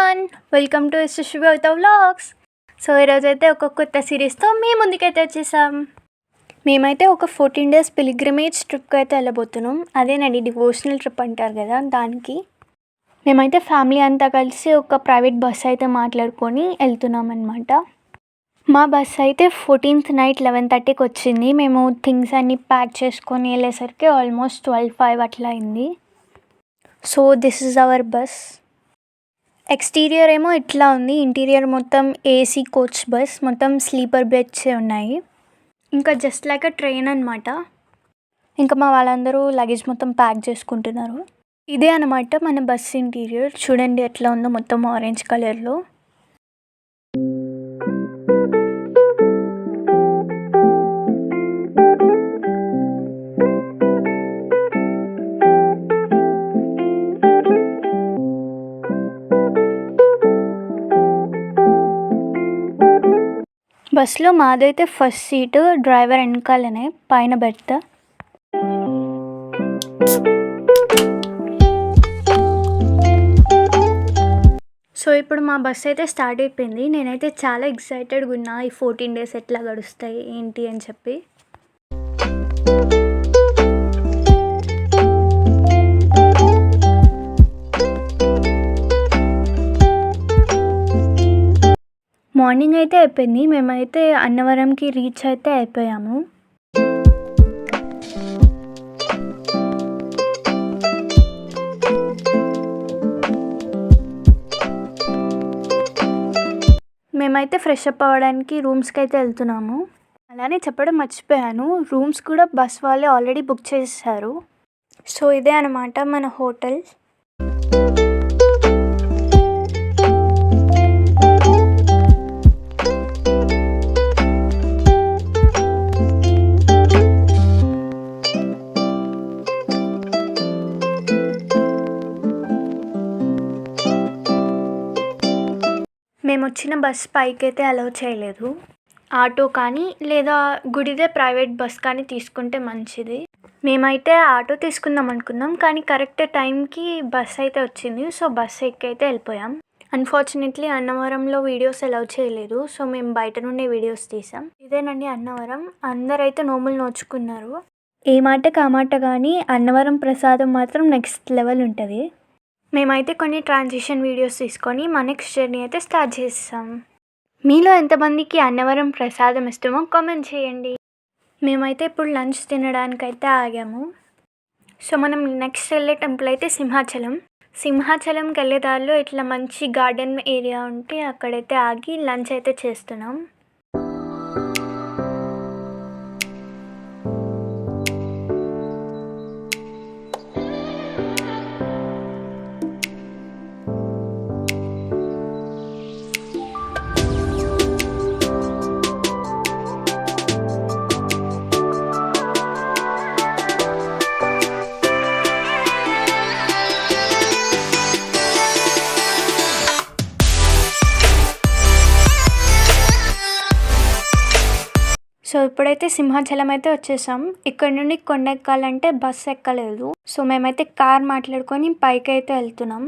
Everyone, welcome to Shubhavitha vlogs. So ఈరోజైతే ఒక కొత్త సిరీస్తో మీ ముందుకైతే వచ్చేసాం. మేమైతే ఒక 14 days పిలిగ్రిమేజ్ ట్రిప్కి అయితే వెళ్ళబోతున్నాం. అదేనండి డివోషనల్ ట్రిప్ అంటారు కదా, దానికి మేమైతే ఫ్యామిలీ అంతా కలిసి ఒక ప్రైవేట్ బస్ అయితే మాట్లాడుకొని వెళ్తున్నాం అనమాట. మా బస్ అయితే 14th నైట్ 11:30కి వచ్చింది. మేము థింగ్స్ అన్నీ ప్యాక్ చేసుకొని వెళ్ళేసరికి ఆల్మోస్ట్ 12:05 అట్లా అయింది. So this is our bus. Exterior ఏమో ఇట్లా ఉంది, ఇంటీరియర్ మొత్తం ఏసీ కోచ్ బస్, మొత్తం స్లీపర్ బెడ్సే ఉన్నాయి. ఇంకా జస్ట్ లైక్ అ ట్రైన్ అనమాట. ఇంకా మా వాళ్ళందరూ లగేజ్ మొత్తం ప్యాక్ చేసుకుంటున్నారు. ఇదే అనమాట మన బస్ ఇంటీరియర్. చూడండి ఎట్లా ఉందో, మొత్తం ఆరెంజ్ కలర్లో. బస్లో మాదైతే ఫస్ట్ సీటు, డ్రైవర్ వెనకాలనే, పైన బెర్త్. సో ఇప్పుడు మా బస్ అయితే స్టార్ట్ అయిపోయింది. నేనైతే చాలా ఎక్సైటెడ్గా ఉన్నా, ఈ 14 days ఎట్లా గడుస్తాయి ఏంటి అని చెప్పి. మార్నింగ్ అయితే అయిపోయింది. మేమైతే అన్నవరంకి రీచ్ అయితే అయిపోయాము. మేమైతే ఫ్రెష్ అప్ అవ్వడానికి రూమ్స్కి అయితే వెళ్తున్నాము. అలానే చెప్పడం మర్చిపోయాను, రూమ్స్ కూడా బస్ వాళ్ళే ఆల్రెడీ బుక్ చేసేసారు. సో ఇదే అనమాట మన హోటల్. మేము వచ్చిన బస్ పైకి అయితే అలౌ చేయలేదు. ఆటో కానీ లేదా గుడిదే ప్రైవేట్ బస్ కానీ తీసుకుంటే మంచిది. మేమైతే ఆటో తీసుకుందాం అనుకున్నాం, కానీ కరెక్ట్ టైంకి బస్ అయితే వచ్చింది. సో బస్ ఎక్కి అయితే వెళ్ళిపోయాం. అన్ఫార్చునేట్లీ అన్నవరంలో వీడియోస్ అలౌ చేయలేదు, సో మేము బయట నుండే వీడియోస్ తీసాం. ఇదేనండి అన్నవరం. అందరైతే నోములు నోచుకున్నారు. ఏ మాటకు ఆ మాట కానీ అన్నవరం ప్రసాదం మాత్రం నెక్స్ట్ లెవెల్ ఉంటుంది. మేమైతే కొన్ని ట్రాన్సిషన్ వీడియోస్ తీసుకొని మా నెక్స్ట్ జర్నీ అయితే స్టార్ట్ చేస్తాం. మీలో ఎంతమందికి అన్నవరం ప్రసాదం ఇష్టమో కామెంట్ చేయండి. మేమైతే ఇప్పుడు లంచ్ తినడానికైతే ఆగాము. సో మనం నెక్స్ట్ వెళ్ళే టెంపుల్ అయితే సింహాచలం. సింహాచలంకి వెళ్ళే దారిలో ఇట్లా మంచి గార్డెన్ ఏరియా ఉంటే అక్కడైతే ఆగి లంచ్ అయితే చేస్తున్నాం. సో ఇప్పుడైతే సింహాచలం అయితే వచ్చేసాం. ఇక్కడ నుండి కొండ ఎక్కాలంటే బస్ ఎక్కలేదు. సో మేమైతే కార్ మాట్లాడుకొని పైకి అయితే వెళ్తున్నాం.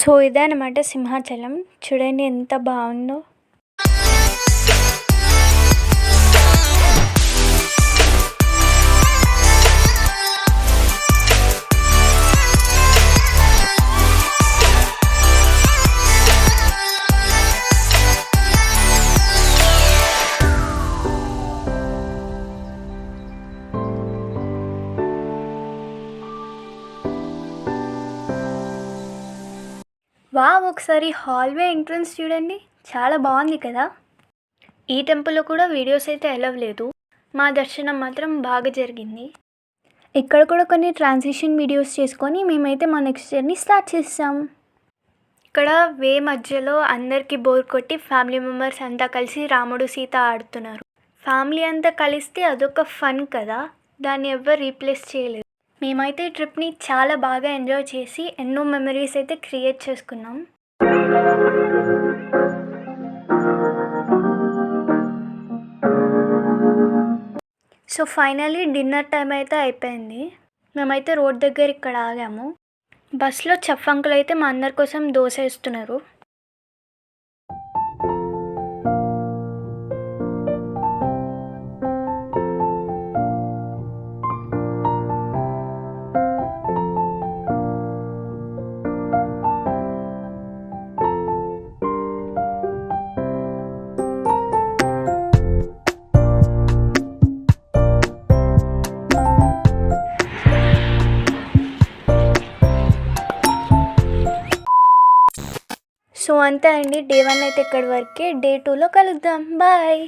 సో ఇదే అనమాట సింహాచలం. చూడండి ఎంత బాగుందో. వావ్! ఒకసారి హాల్వే ఎంట్రన్స్ చూడండి, చాలా బాగుంది కదా. ఈ టెంపుల్లో కూడా వీడియోస్ అయితే అలౌ లేదు. మా దర్శనం మాత్రం బాగా జరిగింది. ఇక్కడ కూడా కొన్ని ట్రాన్సిషన్ వీడియోస్ చేసుకొని మేమైతే మా నెక్స్ట్ జర్నీ స్టార్ట్ చేసాం. ఇక్కడ వే మధ్యలో అందరికీ బోర్ కొట్టి ఫ్యామిలీ మెంబర్స్ అంతా కలిసి రాముడు సీత ఆడుతున్నారు. ఫ్యామిలీ అంతా కలిస్తే అదొక ఫన్ కదా, దాన్ని ఎవ్వరు రీప్లేస్ చేయలేదు. మేమైతే ఈ ట్రిప్ని చాలా బాగా ఎంజాయ్ చేసి ఎన్నో మెమరీస్ అయితే క్రియేట్ చేసుకున్నాం. సో ఫైనల్లీ డిన్నర్ టైం అయితే అయిపోయింది. మేమైతే రోడ్ దగ్గర ఇక్కడ ఆగాము. బస్లో చెఫ్ అంకుల్ అయితే మా అందరి కోసం దోశ వేస్తున్నారు. సో అంతే అండి, డే 1 అయితే ఇక్కడి వరకే. డే 2లో కలుద్దాం. బాయ్.